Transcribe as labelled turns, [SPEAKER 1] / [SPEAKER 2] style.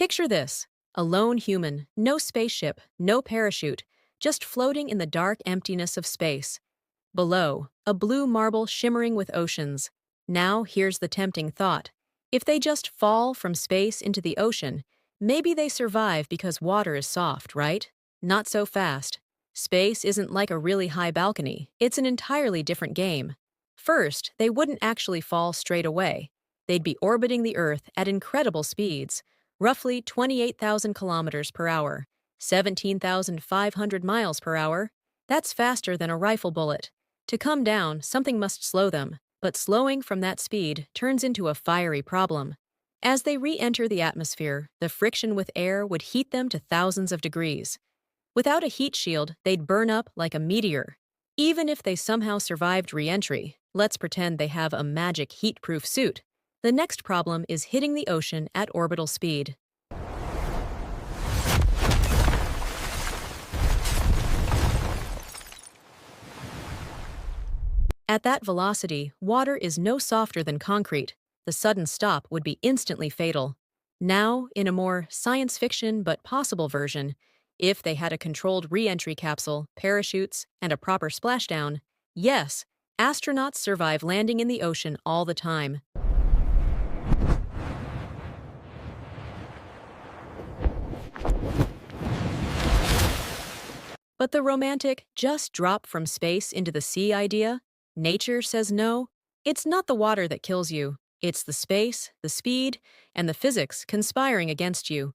[SPEAKER 1] Picture this: a lone human, no spaceship, no parachute, just floating in the dark emptiness of space. Below, a blue marble shimmering with oceans. Now, here's the tempting thought. If they just fall from space into the ocean, maybe they survive because water is soft, right? Not so fast. Space isn't like a really high balcony, it's an entirely different game. First, they wouldn't actually fall straight away. They'd be orbiting the Earth at incredible speeds, roughly 28,000 kilometers per hour, 17,500 miles per hour. That's faster than a rifle bullet. To come down, something must slow them, but slowing from that speed turns into a fiery problem. As they re-enter the atmosphere, the friction with air would heat them to thousands of degrees. Without a heat shield, they'd burn up like a meteor. Even if they somehow survived re-entry, let's pretend they have a magic heat-proof suit. The next problem is hitting the ocean at orbital speed. At that velocity, water is no softer than concrete. The sudden stop would be instantly fatal. Now, in a more science fiction but possible version, if they had a controlled re-entry capsule, parachutes, and a proper splashdown, yes, astronauts survive landing in the ocean all the time. But the romantic just drop from space into the sea idea? Nature says no. It's not the water that kills you. It's the space, the speed, and the physics conspiring against you.